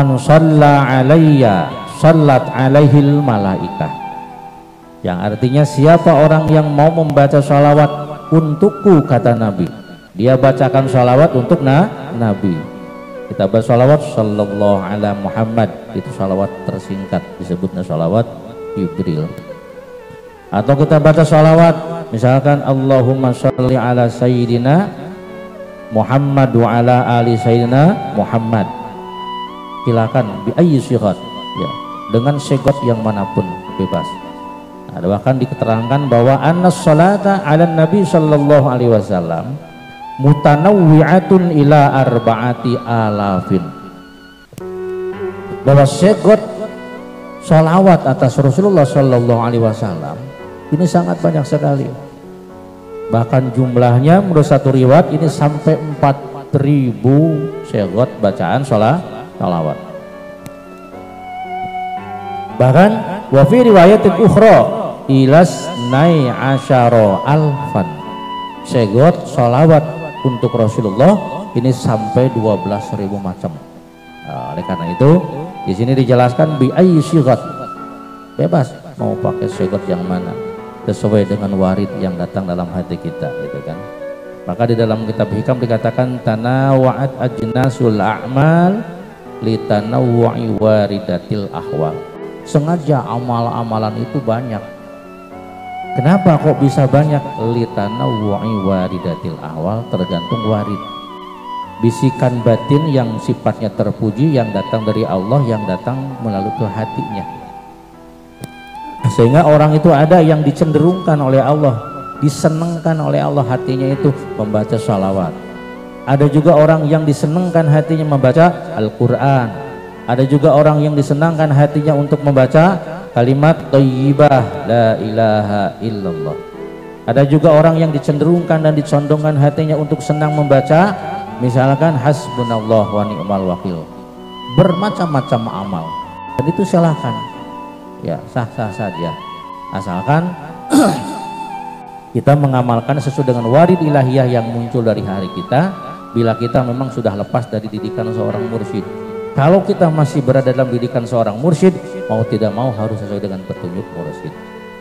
man shalla alayya shallat alaihil malaikah, yang artinya siapa orang yang mau membaca sholawat untukku, kata Nabi, dia bacakan sholawat untuk Nabi. Kita baca sholawat sallallahu ala Muhammad, itu sholawat tersingkat, disebutnya sholawat Jibril. Atau kita baca sholawat misalkan Allahumma sholli ala sayyidina Muhammad wa ala ali sayyidina Muhammad, silakan bi ayyi sighat, ya, dengan sigat yang manapun, bebas. Ada bahkan diterangkan bahwa annas salata ala nabi sallallahu alaihi wasallam mutanawwi'atun ila arba'ati alafin, bahwa sigat salawat atas Rasulullah sallallahu alaihi wasallam ini sangat banyak sekali. Bahkan jumlahnya menurut satu riwayat ini sampai 4.000 sigat bacaan salawat. Bahkan wa fi riwayatin ukhra ilas nai asyara alfan, sigat salawat untuk Rasulullah ini sampai 12.000 macam. Nah, oleh karena itu di sini dijelaskan bi ayyi sighat, bebas mau pakai sigat yang mana sesuai dengan warid yang datang dalam hati kita, gitu kan. Maka di dalam kitab hikam dikatakan tanawwa'at ajnasul a'mal litanawwu'i waridatil ahwal, sengaja amal-amalan itu banyak. Kenapa kok bisa banyak? Litanawwu'i waridatil ahwal, tergantung warid, bisikan batin yang sifatnya terpuji yang datang dari Allah, yang datang melalui ke hatinya. Sehingga orang itu ada yang dicenderungkan oleh Allah, disenangkan oleh Allah hatinya itu membaca sholawat. Ada juga orang yang disenangkan hatinya membaca Al-Quran. Ada juga orang yang disenangkan hatinya untuk membaca kalimat thayyibah la ilaha illallah. Ada juga orang yang dicenderungkan dan dicondongkan hatinya untuk senang membaca misalkan hasbunallah wa ni'mal wakil. Bermacam-macam amal, dan itu silahkan, ya, sah-sah saja, asalkan kita mengamalkan sesuai dengan warid ilahiyah yang muncul dari hari kita. Bila kita memang sudah lepas dari didikan seorang mursyid, kalau kita masih berada dalam didikan seorang mursyid, mau tidak mau harus sesuai dengan petunjuk mursyid.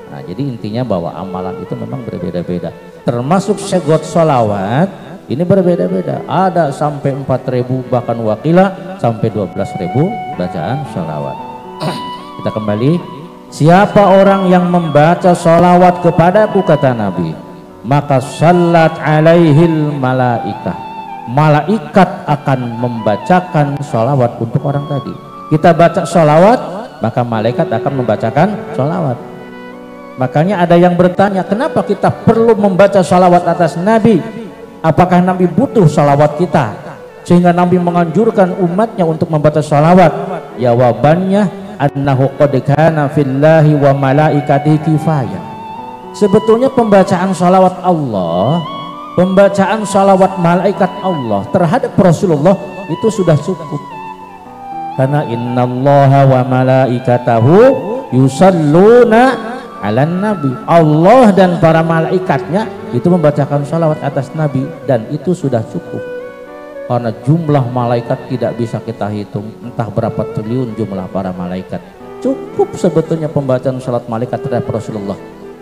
Nah, jadi intinya bahwa amalan itu memang berbeda-beda, termasuk sigat sholawat ini berbeda-beda. Ada sampai 4.000, bahkan wakila sampai 12.000 bacaan sholawat. Kita kembali, siapa orang yang membaca sholawat kepadaku, kata Nabi, maka shallat alaihil malaikah, malaikat akan membacakan sholawat untuk orang tadi. Kita baca sholawat, maka malaikat akan membacakan sholawat. Makanya ada yang bertanya, kenapa kita perlu membaca sholawat atas Nabi? Apakah Nabi butuh sholawat kita sehingga Nabi menganjurkan umatnya untuk membaca sholawat? Jawabannya annahu qad kana fillahi wa malaikatihi kifayah. Sebetulnya pembacaan sholawat Allah, pembacaan sholawat malaikat Allah terhadap Rasulullah itu sudah cukup. Karena innallaha wa malaikatahu yusalluna ala nabi, Allah dan para malaikatnya itu membacakan sholawat atas Nabi, dan itu sudah cukup. Karena jumlah malaikat tidak bisa kita hitung, entah berapa triliun jumlah para malaikat. Cukup sebetulnya pembacaan sholawat malaikat terhadap Rasulullah,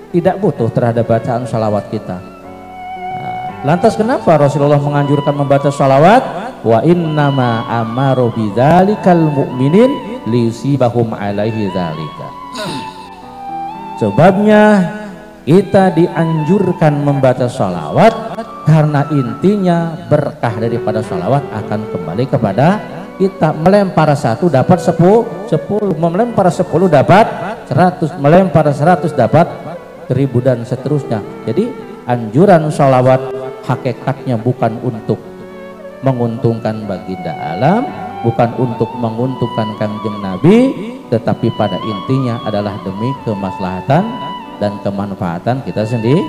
tidak butuh terhadap bacaan sholawat kita. Nah, lantas kenapa Rasulullah menganjurkan membaca sholawat? Wa innama amaru bidzalikal mu'minin liyusibahum alaihi dzalika. Sebabnya kita dianjurkan membaca sholawat karena intinya berkah daripada sholawat akan kembali kepada kita. Melempar 1 dapat 10, melempar 10 dapat 100, melempar 100 dapat 1000 dan seterusnya. Jadi anjuran sholawat hakikatnya bukan untuk menguntungkan baginda alam, bukan untuk menguntungkan Kangjeng Nabi, tetapi pada intinya adalah demi kemaslahatan dan kemanfaatan kita sendiri.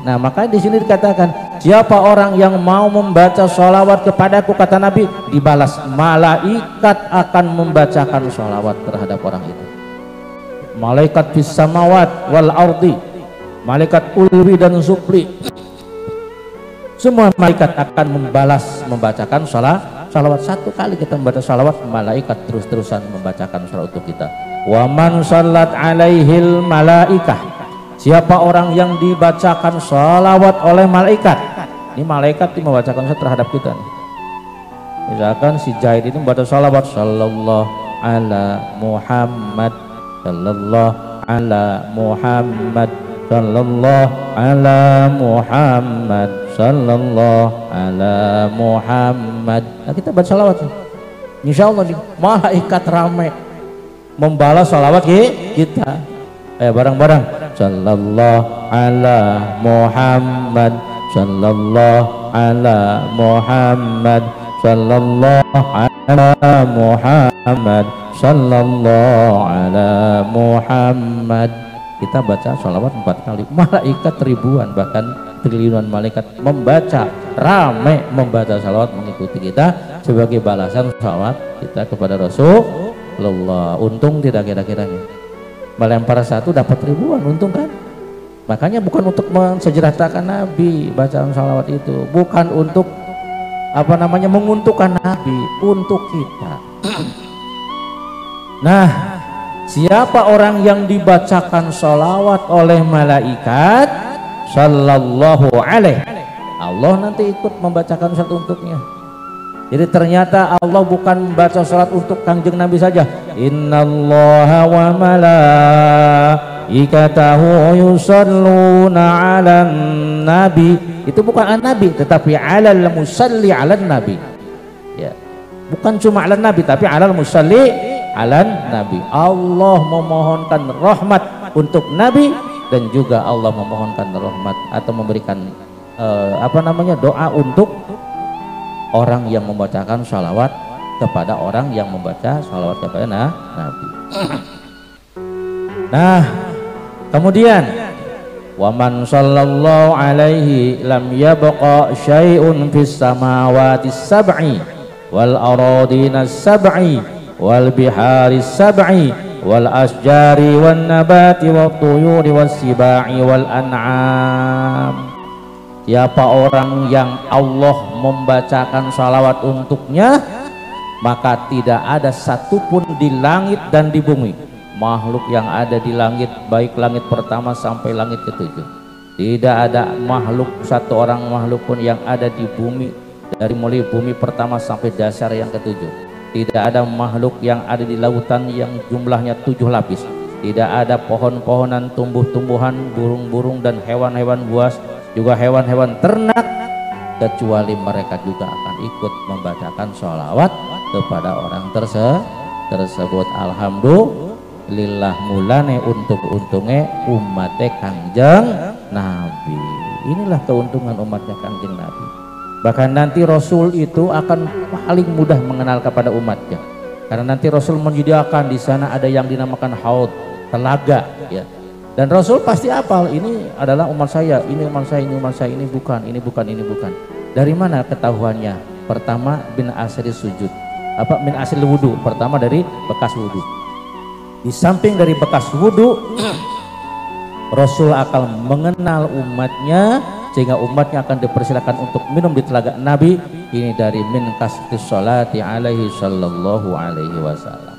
Nah, maka di sini dikatakan siapa orang yang mau membaca sholawat kepadaku, kata Nabi, dibalas malaikat akan membacakan sholawat terhadap orang itu. Malaikat fis samawat wal ardi, malaikat ulwi dan supli, semua malaikat akan membalas membacakan sholawat salawat, satu kali kita membaca salawat, malaikat terus-terusan membacakan salawat untuk kita. Wa man sallat alaihil malaikah, siapa orang yang dibacakan salawat oleh malaikat, ini malaikat yang membacakan salawat terhadap kita nih. Misalkan si Zaid itu membaca salawat, sallallahu ala Muhammad, sallallahu ala Muhammad, sallallahu ala Muhammad, sallallahu ala Muhammad. Nah, kita baca salawat, insya Allah nih, malaikat ramai membalas salawat kita. Bareng-bareng, sallallahu ala Muhammad, sallallahu ala Muhammad, sallallahu ala Muhammad, sallallahu ala Muhammad. Kita baca salawat 4 kali, malaikat ribuan bahkan triliunan malaikat membaca, ramai membaca salawat mengikuti kita sebagai balasan salawat kita kepada Rasulullah. Untung tidak kira-kira nih, melempar satu dapat ribuan, untung kan? Makanya bukan untuk mensejahterakan Nabi bacaan salawat itu, bukan untuk menguntungkan Nabi, untuk kita. Nah, siapa orang yang dibacakan salawat oleh malaikat sallallahu alaihi, Allah nanti ikut membacakan salat untuknya. Jadi ternyata Allah bukan membaca salat untuk Kanjeng Nabi saja. Innallaha wa malaikatahu yusalluna 'alan nabi. Itu bukan an-nabi tetapi 'alal musalli 'alan nabi. Ya. Bukan cuma 'alan nabi tapi 'alal musalli 'alan nabi. Allah memohonkan rahmat untuk nabi dan juga Allah memohonkan rahmat atau memberikan doa untuk orang yang membacakan salawat kepada orang yang membaca salawat kepada Nabi. Nah, kemudian wa man sallallahu alaihi lam yabqa syai'un fis samawati sab'i wal aradina sab'i wal bihari sab'i wal asjari wan nabati wat tuyuri was sibai wal an'am. Siapa orang yang Allah membacakan salawat untuknya, maka tidak ada satupun di langit dan di bumi, makhluk yang ada di langit, baik langit pertama sampai langit ketujuh, tidak ada makhluk, satu orang makhluk pun yang ada di bumi, dari mulai bumi pertama sampai dasar yang ketujuh. Tidak ada makhluk yang ada di lautan yang jumlahnya 7 lapis. Tidak ada pohon-pohonan, tumbuh-tumbuhan, burung-burung dan hewan-hewan buas, juga hewan-hewan ternak, kecuali mereka juga akan ikut membacakan sholawat kepada orang tersebut. Alhamdulillah, mulane untuk untungnya umatnya Kangjeng Nabi. Inilah keuntungan umatnya Kangjeng Nabi. Bahkan nanti Rasul itu akan paling mudah mengenal kepada umatnya, karena nanti Rasul menyediakan di sana ada yang dinamakan haud, telaga, ya. Dan Rasul pasti hafal, ini adalah umat saya, ini umat saya, ini umat saya, ini bukan, ini bukan, ini bukan. Dari mana ketahuannya? Pertama, min asri sujud. Min asri wudu. Pertama dari bekas wudu. Di samping dari bekas wudu, Rasul akan mengenal umatnya, sehingga umatnya akan dipersilakan untuk minum di telaga Nabi. Ini dari min kastis sholati alaihi sallallahu alaihi wasallam.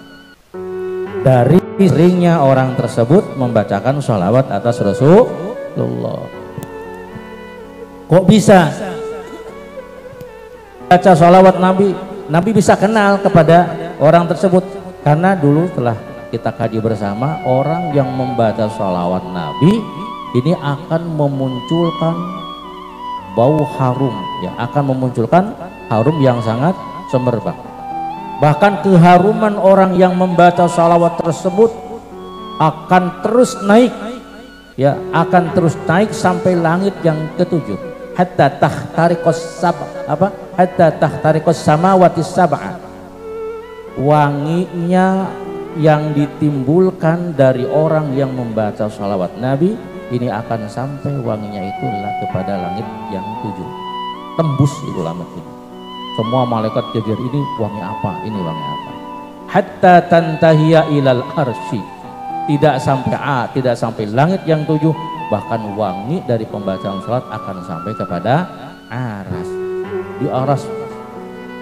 Dari seringnya orang tersebut membacakan sholawat atas Rasulullah. Kok bisa baca sholawat Nabi? Nabi bisa kenal kepada orang tersebut karena dulu telah kita kaji bersama, orang yang membaca sholawat Nabi ini akan memunculkan bau harum, ya, akan memunculkan harum yang sangat semerbak. Bahkan keharuman orang yang membaca salawat tersebut akan terus naik, ya, akan terus naik sampai langit yang ketujuh. Hatta tahtariqas samawati sab'a. Wanginya yang ditimbulkan dari orang yang membaca salawat Nabi ini akan sampai wanginya itulah kepada langit yang 7. Tembus itu langit itu. Semua malaikat jajar, ini wangi apa, ini wangi apa. Hatta tantahiya ilal arsy. Tidak sampai langit yang 7, bahkan wangi dari pembacaan salat akan sampai kepada aras. Di aras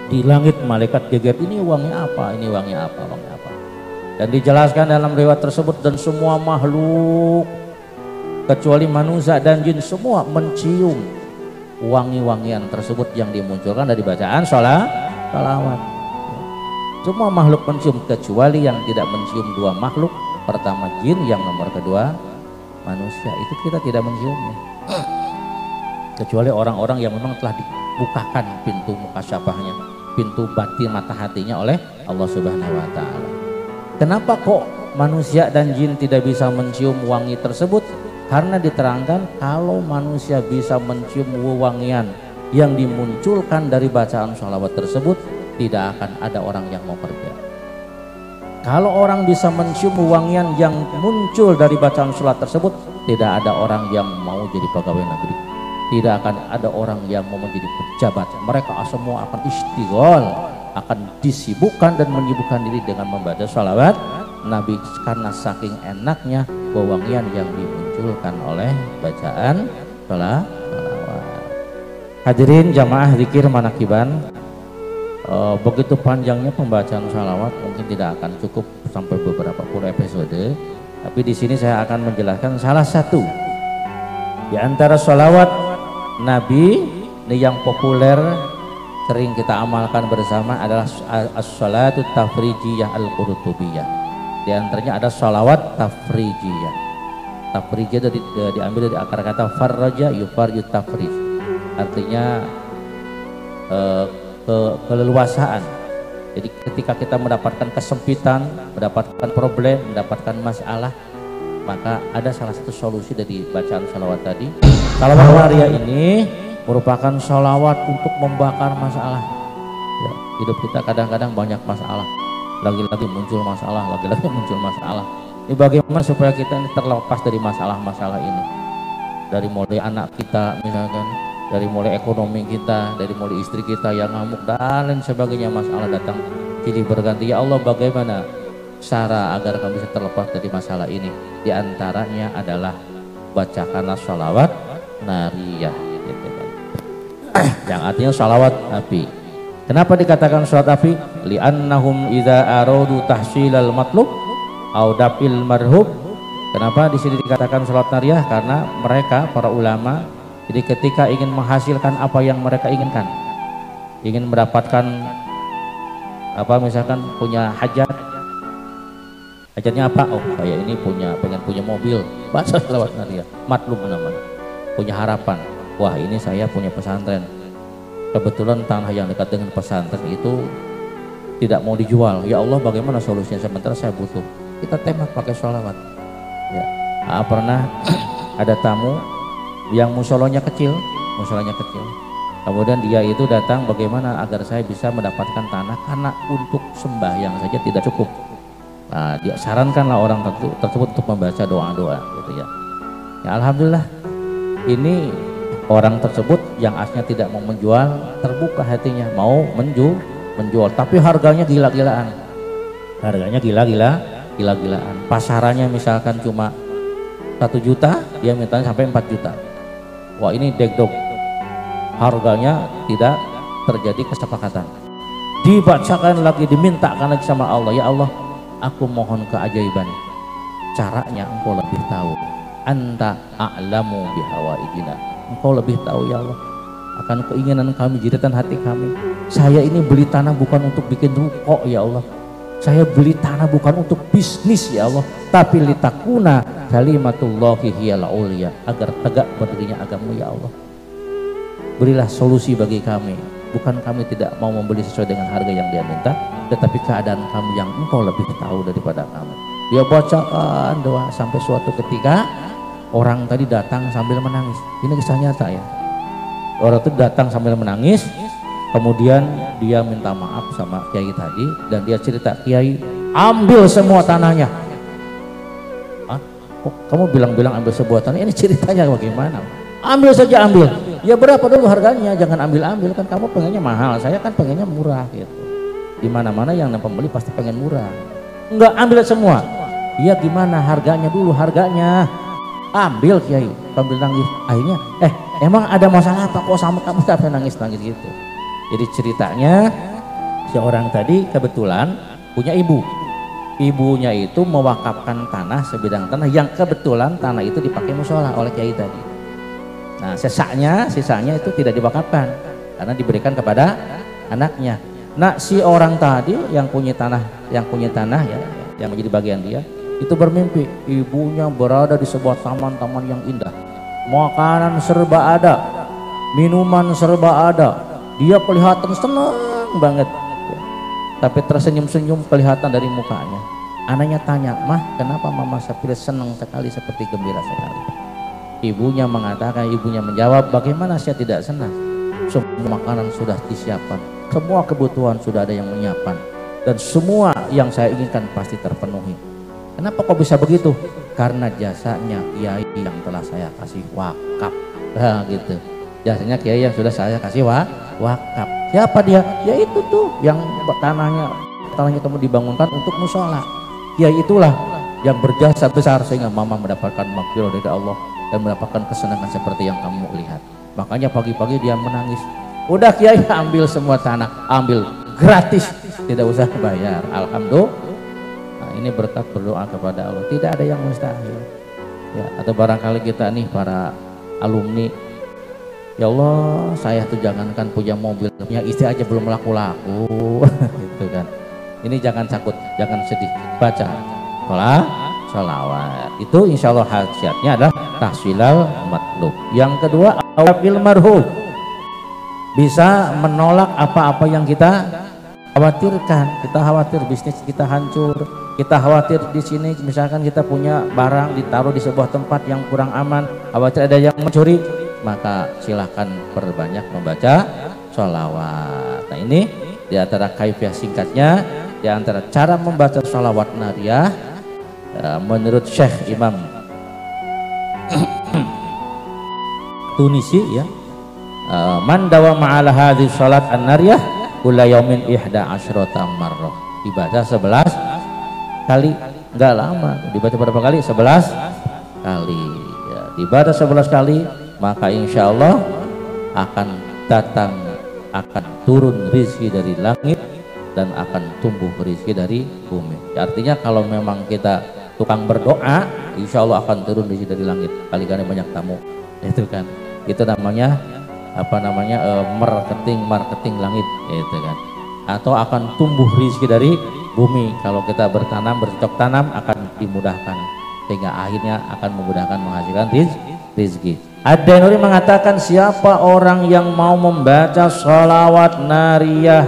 Di langit malaikat geger, ini uangnya apa, ini uangnya apa, uangnya apa. Dan dijelaskan dalam riwayat tersebut, dan semua makhluk kecuali manusia dan jin semua mencium wangi-wangian tersebut yang dimunculkan dari bacaan sholawat. Semua makhluk mencium kecuali yang tidak mencium dua makhluk, pertama jin, yang nomor kedua manusia. Itu kita tidak menciumnya, kecuali orang-orang yang memang telah dibukakan pintu mukasyafahnya, pintu batin mata hatinya oleh Allah Subhanahu wa Ta'ala. Kenapa kok manusia dan jin tidak bisa mencium wangi tersebut? Karena diterangkan kalau manusia bisa mencium wewangian yang dimunculkan dari bacaan sholawat tersebut, tidak akan ada orang yang mau kerja. Kalau orang bisa mencium wewangian yang muncul dari bacaan sholawat tersebut, tidak ada orang yang mau jadi pegawai negeri, tidak akan ada orang yang mau menjadi pejabat. Mereka semua akan istighol, akan disibukkan dan menyibukkan diri dengan membaca sholawat Nabi, karena saking enaknya wewangian yang dimunculkan oleh bacaan sholawat. Hadirin jamaah zikir manakiban, begitu panjangnya pembacaan sholawat mungkin tidak akan cukup sampai beberapa puluh episode, tapi di sini saya akan menjelaskan salah satu di antara sholawat Nabi yang populer sering kita amalkan bersama adalah as-sholatu tafrijiyah al-qurtubiyah. Di antaranya ada sholawat tafrijiyah. Tafrijiyah diambil dari akar kata farraja yufarju tafrij, artinya keleluasaan. Jadi ketika kita mendapatkan kesempitan, mendapatkan problem, mendapatkan masalah, maka ada salah satu solusi dari bacaan sholawat tadi. Sholawat waria ini merupakan sholawat untuk membakar masalah. Ya, hidup kita kadang-kadang banyak masalah, lagi-lagi muncul masalah, lagi-lagi muncul masalah. Ini bagaimana supaya kita ini terlepas dari masalah-masalah ini? Dari mulai anak kita misalkan, dari mulai ekonomi kita, dari mulai istri kita yang ngamuk dan lain sebagainya, masalah datang silih berganti. Ya Allah, bagaimana cara agar kami bisa terlepas dari masalah ini? Di antaranya adalah bacakanlah sholawat nariyah, gitu kan. Yang artinya sholawat api. Kenapa dikatakan sholawat api? Li'annahum idza aradu tahsilal matlub au dafil marhub. Kenapa di sini dikatakan sholawat nariyah? Karena mereka para ulama, jadi ketika ingin menghasilkan apa yang mereka inginkan, ingin mendapatkan apa, misalkan punya hajat, hajatnya apa? Oh, saya ini pengen punya mobil, baca sholawat nariyah, matlub namanya. Punya harapan, wah ini saya punya pesantren, kebetulan tanah yang dekat dengan pesantren itu tidak mau dijual. Ya Allah, bagaimana solusinya? Sementara saya butuh. Kita tembak pakai sholawat. Ya, pernah ada tamu yang musolanya kecil, kemudian dia itu datang, bagaimana agar saya bisa mendapatkan tanah, karena untuk sembahyang saja tidak cukup. Nah, dia sarankanlah orang tersebut untuk membaca doa-doa, gitu ya. Ya alhamdulillah, ini orang tersebut yang aslinya tidak mau menjual, terbuka hatinya mau menjual, tapi harganya gila-gilaan. Pasarannya misalkan cuma 1 juta, dia mintanya sampai 4 juta. Wah, ini degdog, harganya tidak terjadi kesepakatan. Dibacakan lagi, dimintakan lagi sama Allah, ya Allah, aku mohon keajaiban, caranya engkau lebih tahu. Anta a'lamu bihawaijina, engkau lebih tahu ya Allah akan keinginan kami, jeritan hati kami. Saya ini beli tanah bukan untuk bikin ruko ya Allah, saya beli tanah bukan untuk bisnis ya Allah, tapi litakuna kalimatullahi hiyal ulya, agar tegak berdirinya agama ya Allah. Berilah solusi bagi kami, bukan kami tidak mau membeli sesuai dengan harga yang dia minta, tetapi keadaan kami yang engkau lebih tahu daripada kami. Dia bacakan doa sampai suatu ketika orang tadi datang sambil menangis. Ini kisah nyata ya. Orang itu datang sambil menangis, kemudian dia minta maaf sama kiai tadi, dan dia cerita, Kiai ambil semua tanahnya. Hah? Kok kamu bilang-bilang ambil sebuah tanah? Ini ceritanya bagaimana? Ambil saja, ambil. Ya berapa dulu harganya? Jangan ambil-ambil, kan kamu pengennya mahal, saya kan pengennya murah gitu. Di mana-mana yang pembeli pasti pengen murah. Enggak, ambil semua. Iya, gimana harganya dulu, harganya? Ambil Kiai, sambil nangis. Akhirnya, emang ada masalah apa kok sama kamu sampai nangis-nangis gitu? Jadi ceritanya Seorang tadi kebetulan punya ibu. Ibunya itu mewakafkan tanah, sebidang tanah yang kebetulan tanah itu dipakai musola oleh kiai tadi. Nah, sisanya itu tidak diwakafkan karena diberikan kepada anaknya. Nah, si orang tadi yang punya tanah ya, yang menjadi bagian dia, itu bermimpi ibunya berada di sebuah taman-taman yang indah. Makanan serba ada, minuman serba ada. Dia kelihatan senang banget. Tapi tersenyum-senyum kelihatan dari mukanya. Anaknya tanya, "Mah, kenapa Mama Sapir senang sekali seperti gembira sekali?" Ibunya menjawab, "Bagaimana saya tidak senang? Semua makanan sudah disiapkan, semua kebutuhan sudah ada yang menyiapkan, dan semua yang saya inginkan pasti terpenuhi. Kenapa kok bisa begitu? Karena jasanya kiai yang telah saya kasih wakaf." Nah, gitu. Jasanya kiai yang sudah saya kasih wakaf. Siapa dia? Ya itu tuh yang tanahnya kamu dibangunkan untuk musola. Ya itulah yang berjasa besar sehingga Mama mendapatkan maghfirah dari Allah dan mendapatkan kesenangan seperti yang kamu lihat. Makanya pagi-pagi dia menangis. Udah kiai, ambil semua tanah, ambil gratis, tidak usah bayar. Alhamdulillah. Nah, ini berkat berdoa kepada Allah. Tidak ada yang mustahil. Ya, atau barangkali kita nih para alumni, ya Allah, saya tuh jangankan punya mobil, punya istri aja belum laku-laku. Gitu kan. Ini jangan takut, jangan sedih. Baca sholawat. Itu insya Allah hasiatnya adalah tahsilal matlub. Yang kedua, awafil marhum. Bisa menolak apa-apa yang kita khawatirkan. Kita khawatir bisnis kita hancur. Kita khawatir di sini misalkan kita punya barang ditaruh di sebuah tempat yang kurang aman, khawatir ada yang mencuri. Maka silahkan perbanyak membaca sholawat. Nah, ini di antara kaifiah singkatnya, di antara cara membaca sholawat nariyah menurut Syekh Imam Tunisi ya, man dawama ala hadhihi sholat an-nariyah kulla yaumin 11 marrah. Dibaca 11 kali, enggak lama, dibaca berapa kali? 11 kali ya, dibaca 11 kali, maka insya Allah akan turun rizki dari langit dan akan tumbuh rizki dari bumi. Artinya kalau memang kita tukang berdoa, insya Allah akan turun rizki dari langit. Kali-kali banyak tamu, itu kan, itu namanya marketing langit, itu kan. Atau akan tumbuh rizki dari bumi. Kalau kita bercocok tanam akan dimudahkan, sehingga akhirnya akan memudahkan menghasilkan rizki. Ad-Dainuri mengatakan, siapa orang yang mau membaca sholawat nariyah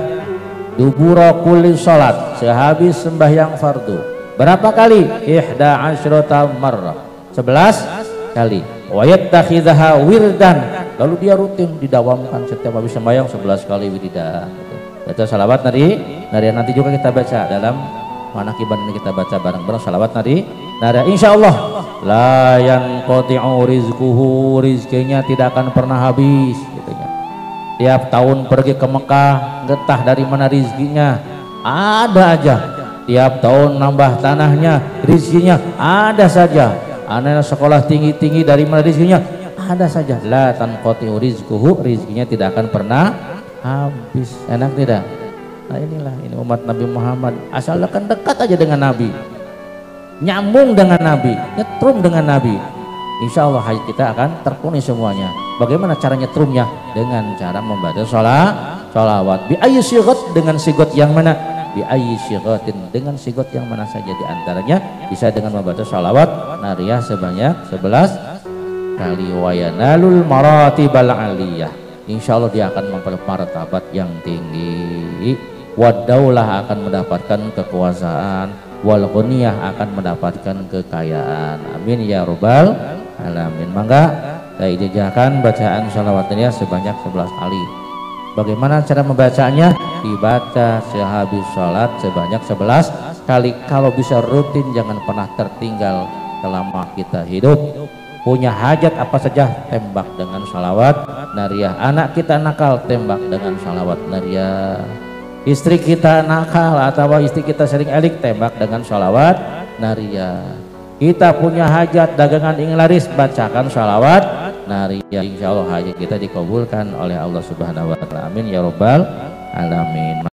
dubura kulli sholat, sehabis sembahyang fardu, berapa kali? 11 marrah, 11 kali. Wa yattakhidhaha wirdan, lalu dia rutin didawamkan setiap habis sembahyang 11 kali wiridan. Baca sholawat nariyah nanti juga kita baca dalam manakiban ini, kita baca bareng-bareng sholawat nariyah. Insya Allah la yanqati'u rizquhu, rizkinya tidak akan pernah habis gitu ya. Tiap tahun pergi ke Mekah, getah dari mana rizkinya ada aja. Tiap tahun nambah tanahnya, rizkinya ada saja. Anak sekolah tinggi-tinggi, dari mana rizkinya ada saja. La tanqati'u rizquhu, rizkinya tidak akan pernah habis. Enak tidak? Nah, ini umat Nabi Muhammad, asalkan dekat aja dengan Nabi, nyambung dengan Nabi, nyetrum dengan Nabi, insya Allah hajat kita akan terpenuhi semuanya. Bagaimana cara nyetrumnya? Dengan cara membaca sholawat. Bi ayyi sighat, dengan sigot yang mana? Bi ayyi sighatin, dengan sigot yang mana saja. Di antaranya bisa dengan membaca sholawat nariyah sebanyak 11 kali. Wa yanalul maratibal aliyah, insya Allah dia akan memperoleh martabat yang tinggi. Wadaulah akan mendapatkan kekuasaan, wal ghaniyah akan mendapatkan kekayaan. Amin ya rabbal alamin. Mangga saya ijazakan bacaan sholawat nariyah sebanyak 11 kali. Bagaimana cara membacanya? Dibaca sehabis sholat sebanyak 11 kali. Kalau bisa rutin, jangan pernah tertinggal selama kita hidup. Punya hajat apa saja, tembak dengan sholawat nariyah. Anak kita nakal, tembak dengan sholawat nariyah. Istri kita nakal atau istri kita sering elik, tembak dengan sholawat nariyah. Kita punya hajat, dagangan ingin laris, bacakan sholawat nariyah. Insya Allah hajat kita dikabulkan oleh Allah Subhanahu wa Ta'ala. Amin ya rabbal alamin.